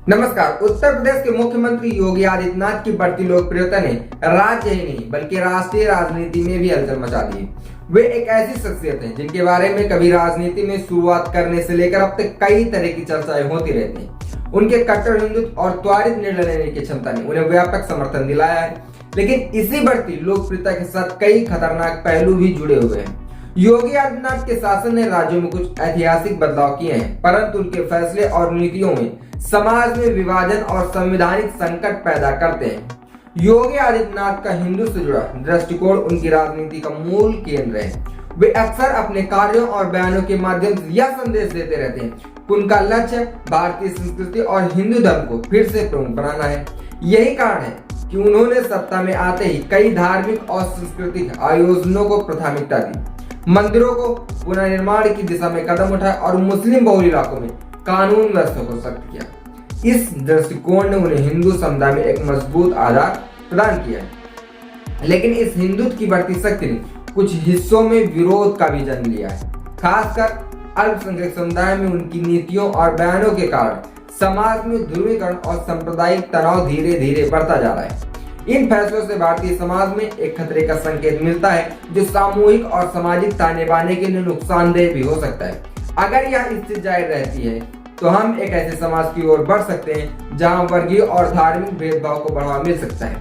नमस्कार। उत्तर प्रदेश के मुख्यमंत्री योगी आदित्यनाथ की बढ़ती लोकप्रियता ने राज्य ही नहीं बल्कि राष्ट्रीय राजनीति में भी हलचल मचा दी है। वे एक ऐसी शख्सियत हैं जिनके बारे में कभी राजनीति में शुरुआत करने से लेकर अब तक कई तरह की चर्चाएं होती रहती हैं। उनके कट्टर हिंदुत्व और त्वरित निर्णय लेने की क्षमता ने उन्हें व्यापक समर्थन दिलाया है, लेकिन इसी बढ़ती लोकप्रियता के साथ कई खतरनाक पहलू भी जुड़े हुए हैं। योगी आदित्यनाथ के शासन ने राज्यों में कुछ ऐतिहासिक बदलाव किए हैं, परंतु उनके फैसले और नीतियों में समाज में विभाजन और संवैधानिक संकट पैदा करते हैं। योगी आदित्यनाथ का हिंदू से जुड़ा दृष्टिकोण उनकी राजनीति का मूल केंद्र है। वे अक्सर अपने कार्यों और बयानों के माध्यम से यह संदेश देते रहते हैं कि उनका लक्ष्य भारतीय संस्कृति और हिंदू धर्म को फिर से प्रमुख बनाना है। यही कारण है कि उन्होंने सत्ता में आते ही कई धार्मिक और सांस्कृतिक आयोजनों को प्राथमिकता दी, मंदिरों को पुनर्निर्माण की दिशा में कदम उठाए और मुस्लिम बहुल इलाकों में कानून व्यवस्था को सख्त किया। इस दृष्टिकोण ने उन्हें हिंदू समुदाय में एक मजबूत आधार प्रदान किया है, लेकिन इस हिंदुत्व की बढ़ती शक्ति ने कुछ हिस्सों में विरोध का भी जन्म लिया है। खासकर अल्पसंख्यक समुदाय में उनकी नीतियों और बयानों के कारण समाज में ध्रुवीकरण और सांप्रदायिक तनाव धीरे धीरे बढ़ता जा रहा है। इन फैसलों से भारतीय समाज में एक खतरे का संकेत मिलता है, जो सामूहिक और सामाजिक ताने बाने के लिए नुकसानदेह भी हो सकता है। अगर यह स्थिति जारी रहती है तो हम एक ऐसे समाज की ओर बढ़ सकते हैं जहां वर्गीय और धार्मिक भेदभाव को बढ़ावा मिल सकता है।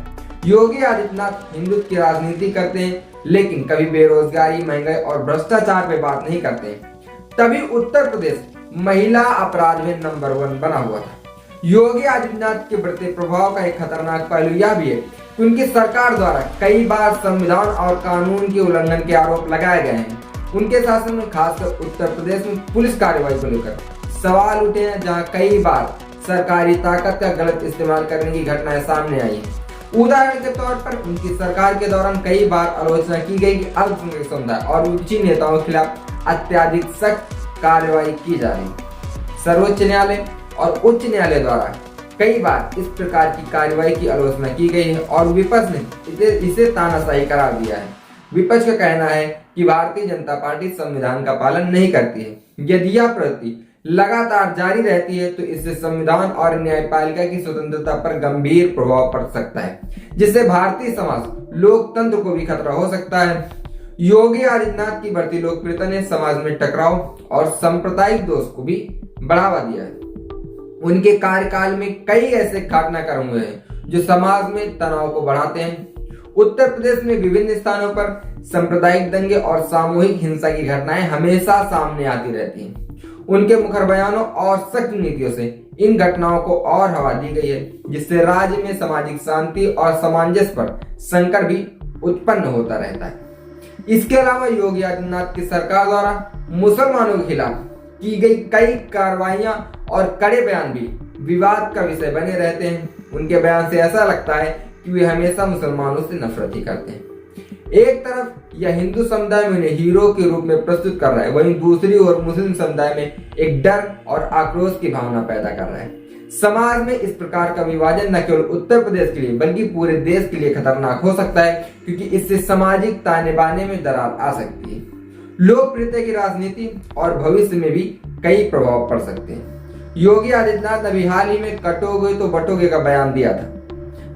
योगी आदित्यनाथ हिंदुत्व की राजनीति करते हैं, लेकिन कभी बेरोजगारी, महंगाई और भ्रष्टाचार पे बात नहीं करते। तभी उत्तर प्रदेश महिला अपराध में नंबर 1 बना हुआ था। योगी आदित्यनाथ के बढ़ते प्रभाव का एक खतरनाक पहलू यह भी है कि उनकी सरकार द्वारा कई बार संविधान और कानून के उल्लंघन के आरोप लगाए गए हैं। उनके शासन में खासकर उत्तर प्रदेश में पुलिस कार्रवाई को लेकर सवाल उठे हैं, जहां कई बार सरकारी ताकत का गलत इस्तेमाल करने की घटनाएं सामने आई हैं। उदाहरण के तौर पर उनकी सरकार के दौरान कई बार आलोचना की गई कि अल्पसंख्यक समुदाय और विपक्षी नेताओं के खिलाफ अत्यधिक सख्त कार्रवाई की जा रही। सर्वोच्च न्यायालय और उच्च न्यायालय द्वारा कई बार इस प्रकार की कार्रवाई की आलोचना की गई है और विपक्ष ने इसे तानाशाही करार दिया है। विपक्ष का कहना है कि भारतीय जनता पार्टी संविधान का पालन नहीं करती है। यदि यह प्रवृत्ति लगातार जारी रहती है तो इससे संविधान और न्यायपालिका की स्वतंत्रता पर गंभीर प्रभाव पड़ सकता है, जिससे भारतीय समाज लोकतंत्र को भी खतरा हो सकता है। योगी आदित्यनाथ की बढ़ती लोकप्रियता ने समाज में टकराव और सांप्रदायिक दोष को भी बढ़ावा दिया है। उनके कार्यकाल में कई ऐसे घटनाक्रम हुए हैं जो समाज में तनाव को बढ़ाते हैं। उत्तर प्रदेश में विभिन्न स्थानों पर सांप्रदायिक दंगे और सामूहिक हिंसा की घटनाएं हमेशा सामने आती रहती हैं। उनके मुखर बयानों और सख्त नीतियों से इन घटनाओं को और हवा दी गई है, जिससे राज्य में सामाजिक शांति और सामंजस्य पर संकट भी उत्पन्न होता रहता है। इसके अलावा योगी आदित्यनाथ की सरकार द्वारा मुसलमानों के खिलाफ की गई कई कार्रवाइयां और कड़े बयान भी विवाद का विषय बने रहते हैं। उनके बयान से ऐसा लगता है कि वे हमेशा मुसलमानों से नफरत ही करते हैं। एक तरफ यह हिंदू समुदाय में उन्हें हीरो के रूप में प्रस्तुत कर रहा है, वहीं दूसरी ओर मुस्लिम समुदाय में एक डर और आक्रोश की भावना पैदा कर रहा है। समाज में इस प्रकार का विभाजन न केवल उत्तर प्रदेश के लिए बल्कि पूरे देश के लिए खतरनाक हो सकता है, क्योंकि इससे सामाजिक ताने बाने में दरार आ सकती है। लोकप्रियता की राजनीति और भविष्य में भी कई प्रभाव पड़ सकते हैं। योगी आदित्यनाथ ने अभी हाल ही में कटोगे तो बटोगे का बयान दिया था।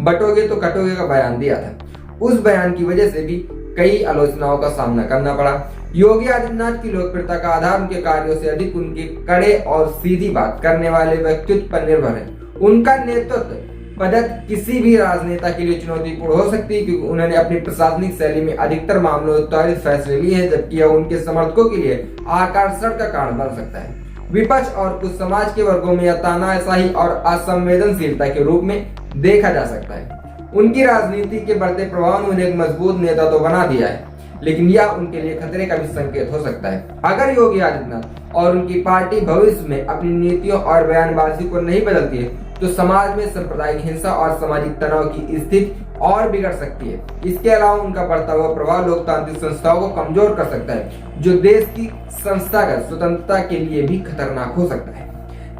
बटोगे तो कटोगे का बयान दिया था। उस बयान की वजह से भी कई आलोचनाओं का सामना करना पड़ा। योगी आदित्यनाथ की लोकप्रियता का आधार उनके कार्यों से अधिक उनके कड़े और सीधी बात करने वाले व्यक्तित्व पर निर्भर है। उनका नेतृत्व पद्धति किसी भी राजनेता के लिए चुनौतीपूर्ण हो सकती है, क्योंकि उन्होंने अपनी प्रशासनिक शैली में अधिकतर मामलों में त्वरित फैसले लिए हैं, जबकि यह उनके समर्थकों के लिए आकर्षण का कारण बन सकता है। विपक्ष और कुछ समाज के वर्गों में यह तानाशाही और असंवेदनशीलता के रूप में देखा जा सकता है। उनकी राजनीति के बढ़ते प्रभाव ने उन्हें एक मजबूत नेता तो बना दिया है, लेकिन यह उनके लिए खतरे का भी संकेत हो सकता है। अगर योगी आदित्यनाथ और उनकी पार्टी भविष्य में अपनी नीतियों और बयानबाजी को नहीं बदलती है तो समाज में सांप्रदायिक हिंसा और सामाजिक तनाव की स्थिति और बिगड़ सकती है। इसके अलावा उनका बढ़ता हुआ प्रभाव लोकतांत्रिक संस्थाओं को कमजोर कर सकता है, जो देश की संस्थागत स्वतंत्रता के लिए भी खतरनाक हो सकता है।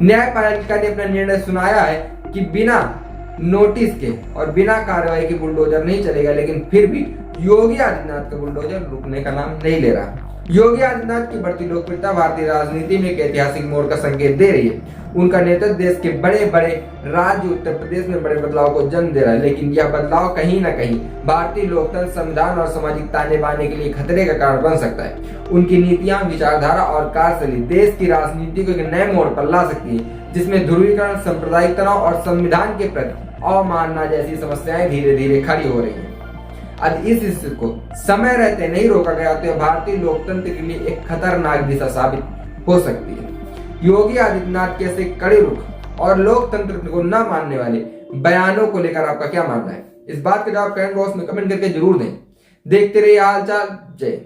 न्यायपालिका ने अपना निर्णय सुनाया है कि बिना नोटिस के और बिना कार्रवाई के बुलडोजर नहीं चलेगा, लेकिन फिर भी योगी आदित्यनाथ का बुलडोजर रुकने का नाम नहीं ले रहा। योगी आदित्यनाथ की बढ़ती लोकप्रियता भारतीय राजनीति में एक ऐतिहासिक मोड़ का संकेत दे रही है। उनका नेतृत्व देश के बड़े बड़े राज्य उत्तर प्रदेश में बड़े बदलाव को जन्म दे रहा है, लेकिन यह बदलाव कहीं न कहीं भारतीय लोकतंत्र, संविधान और सामाजिक ताने बाने के लिए खतरे का कारण बन सकता है। उनकी नीतियां, विचारधारा और कार्यशैली देश की राजनीति को एक नए मोड़ पर ला सकती है, जिसमें ध्रुवीकरण, सांप्रदायिक तनाव और संविधान के प्रति अवमानना जैसी समस्याएं धीरे धीरे खड़ी हो रही है। आज इस स्थिति को समय रहते नहीं रोका गया तो भारतीय लोकतंत्र के लिए एक खतरनाक दिशा साबित हो सकती है। योगी आदित्यनाथ के ऐसे कड़े रुख और लोकतंत्र को न मानने वाले बयानों को लेकर आपका क्या मानना है? इस बात का जवाब कमेंट बॉक्स में कमेंट करके जरूर दें। देखते रहिए हालचाल। जय